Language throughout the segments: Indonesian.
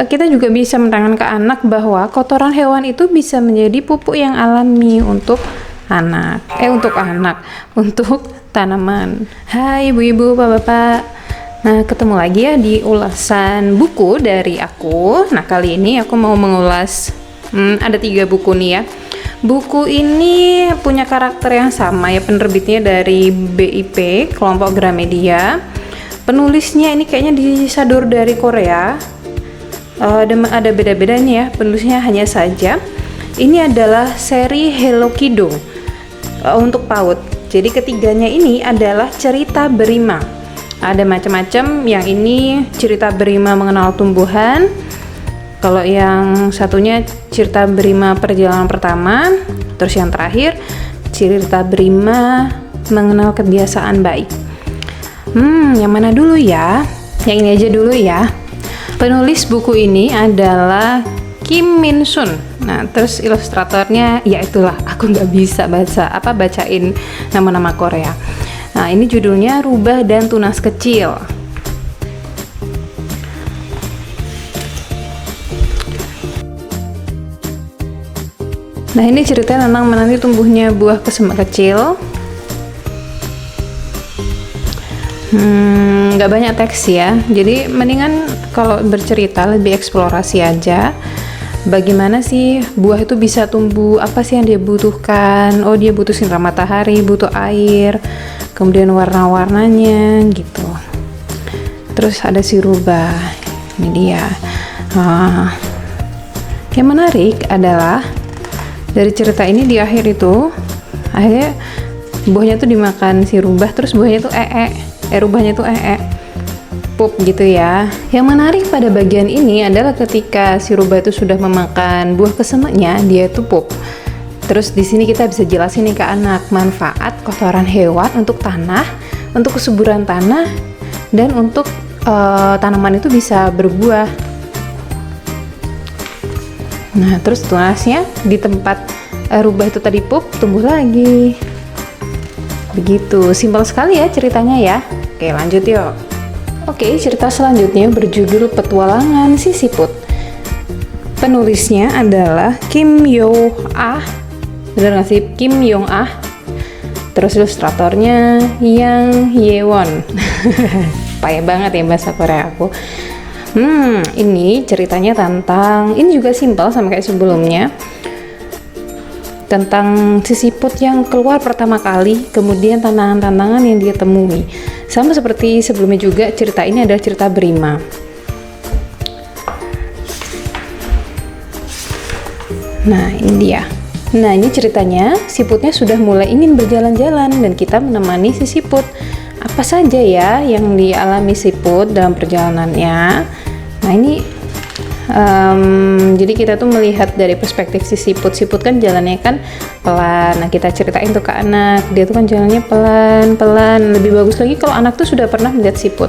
kita juga bisa menerangkan ke anak bahwa kotoran hewan itu bisa menjadi pupuk yang alami untuk untuk tanaman. Hai ibu-ibu, bapak-bapak. Nah, ketemu lagi ya di ulasan buku dari aku. Nah, kali ini aku mau mengulas ada 3 buku nih ya. Buku ini punya karakter yang sama ya, penerbitnya dari BIP, kelompok Gramedia. Penulisnya ini kayaknya disadur dari Korea. Ada beda-bedanya ya, penulisnya hanya saja. Ini adalah seri Hello Kiddo untuk PAUD. Jadi ketiganya ini adalah cerita berima. Ada macam-macam, yang ini cerita berima mengenal tumbuhan. Kalau yang satunya cerita berima perjalanan pertama, terus yang terakhir cerita berima mengenal kebiasaan baik. Yang mana dulu ya? Yang ini aja dulu ya. Penulis buku ini adalah Kim Min Sun. Nah, terus ilustratornya ya itulah, aku nggak bisa bacain nama-nama Korea. Nah, ini judulnya Rubah dan Tunas Kecil. Nah, ini cerita tentang menanti tumbuhnya buah kesemak kecil. Nggak banyak teks ya, jadi mendingan kalau bercerita lebih eksplorasi aja. Bagaimana sih buah itu bisa tumbuh, apa sih yang dia butuhkan. Oh, dia butuh sinar matahari, butuh air, kemudian warna-warnanya gitu. Terus ada si rubah, ini dia. Yang menarik adalah dari cerita ini di akhir itu, akhirnya buahnya tuh dimakan si rubah, terus buahnya tuh rubahnya tuh pup gitu ya. Yang menarik pada bagian ini adalah ketika si rubah itu sudah memakan buah kesemaknya, dia tuh pup. Terus di sini kita bisa jelasin nih ke anak manfaat kotoran hewan untuk tanah, untuk kesuburan tanah, dan untuk tanaman itu bisa berbuah. Nah, terus tunasnya di tempat rubah itu tadi pup, tumbuh lagi. Begitu, simpel sekali ya ceritanya ya. Oke, lanjut yuk. Oke, cerita selanjutnya berjudul Petualangan Si Siput. Penulisnya adalah Kim Yong Ah. Bener nggak sih? Kim Yong Ah. Terus ilustratornya Yang Yewon. Payah banget ya bahasa Korea aku. Ini ceritanya tentang, ini juga simpel sama kayak sebelumnya, tentang si siput yang keluar pertama kali, kemudian tantangan-tantangan yang dia temui. Sama seperti sebelumnya juga, cerita ini adalah cerita berima. Nah, ini dia. Nah, ini ceritanya, siputnya sudah mulai ingin berjalan-jalan dan kita menemani si siput. Apa saja ya yang dialami siput dalam perjalanannya? Nah, ini jadi kita tuh melihat dari perspektif si siput. Siput kan jalannya kan pelan. Nah, kita ceritain tuh ke anak, dia tuh kan jalannya pelan-pelan. Lebih bagus lagi kalau anak tuh sudah pernah melihat siput,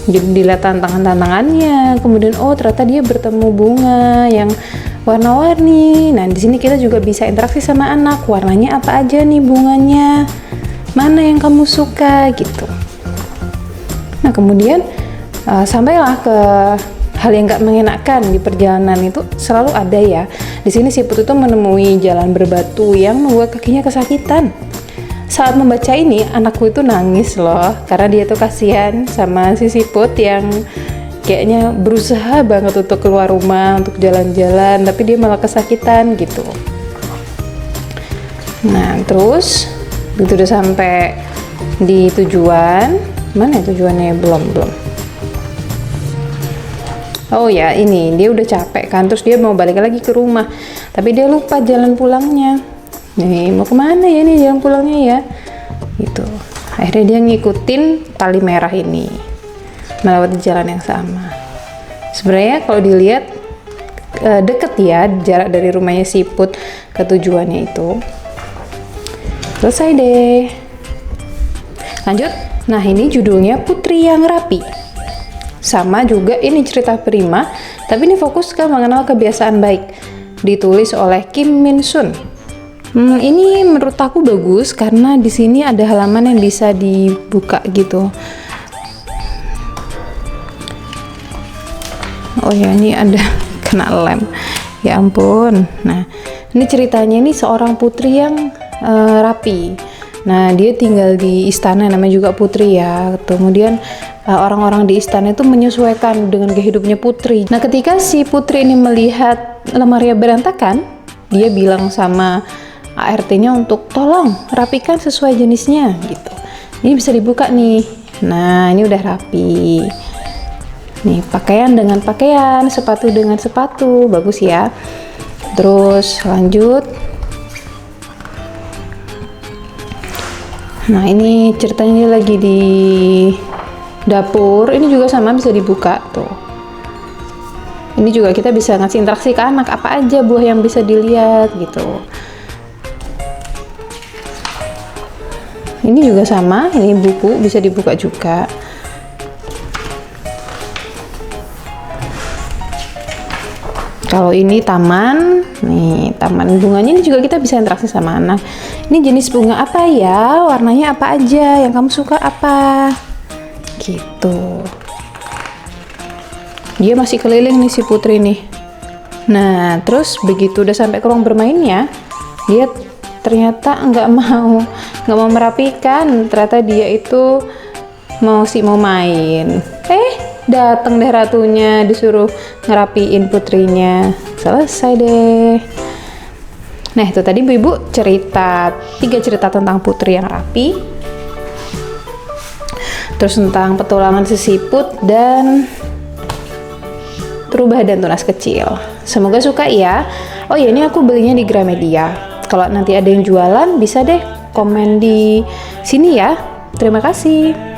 jadi dilihat tantangannya. Kemudian ternyata dia bertemu bunga yang warna-warni. Nah, di sini kita juga bisa interaksi sama anak. Warnanya apa aja nih bunganya? Mana yang kamu suka gitu. Nah, kemudian sampailah ke hal yang gak mengenakan di perjalanan itu selalu ada ya. Di sini siput itu menemui jalan berbatu yang membuat kakinya kesakitan. Saat membaca ini, anakku itu nangis loh, karena dia tuh kasihan sama si siput yang kayaknya berusaha banget untuk keluar rumah, untuk jalan-jalan, tapi dia malah kesakitan gitu. Nah, terus begitu udah sampai di tujuan, mana ya tujuannya? Belum. Oh ya, ini dia udah capek kan, terus dia mau balik lagi ke rumah, tapi dia lupa jalan pulangnya. Nih, mau kemana ya nih jalan pulangnya ya? Gitu. Akhirnya dia ngikutin tali merah ini, melewati jalan yang sama. Sebenarnya kalau dilihat deket ya jarak dari rumahnya siput ke tujuannya itu. Selesai deh. Lanjut. Nah, ini judulnya Putri yang Rapi. Sama juga ini cerita berima, tapi ini fokus ke mengenal kebiasaan baik. Ditulis oleh Kim Min Sun. Ini menurut aku bagus karena di sini ada halaman yang bisa dibuka gitu. Oh ya, ini ada kena lem. Ya ampun. Nah, ini ceritanya ini seorang putri yang rapi. Nah, dia tinggal di istana, namanya juga putri ya. Kemudian orang-orang di istana itu menyesuaikan dengan kehidupannya putri. Nah, ketika si putri ini melihat lemari berantakan, dia bilang sama ART-nya untuk tolong rapikan sesuai jenisnya gitu. Ini bisa dibuka nih. Nah, ini udah rapi. Nih, pakaian dengan pakaian, sepatu dengan sepatu, bagus ya. Terus lanjut. Nah, ini ceritanya lagi di dapur. Ini juga sama, bisa dibuka tuh. Ini juga kita bisa ngasih interaksi ke anak, apa aja buah yang bisa dilihat gitu. Ini juga sama, ini buku bisa dibuka juga. Kalau ini taman, nih taman bunganya ini juga kita bisa interaksi sama anak. Ini jenis bunga apa ya? Warnanya apa aja? Yang kamu suka apa? Gitu. Dia masih keliling nih si putri nih. Nah, terus begitu udah sampai ke ruang bermainnya, dia ternyata nggak mau merapikan. Ternyata dia itu mau main. Datang deh ratunya, disuruh ngerapiin putrinya. Selesai deh. Nah, itu tadi ibu cerita 3 cerita tentang putri yang rapi, terus tentang petualangan si siput, dan Rubah dan Tunas Kecil. Semoga suka ya. Oh ya, ini aku belinya di Gramedia. Kalau nanti ada yang jualan, bisa deh komen di sini ya. Terima kasih.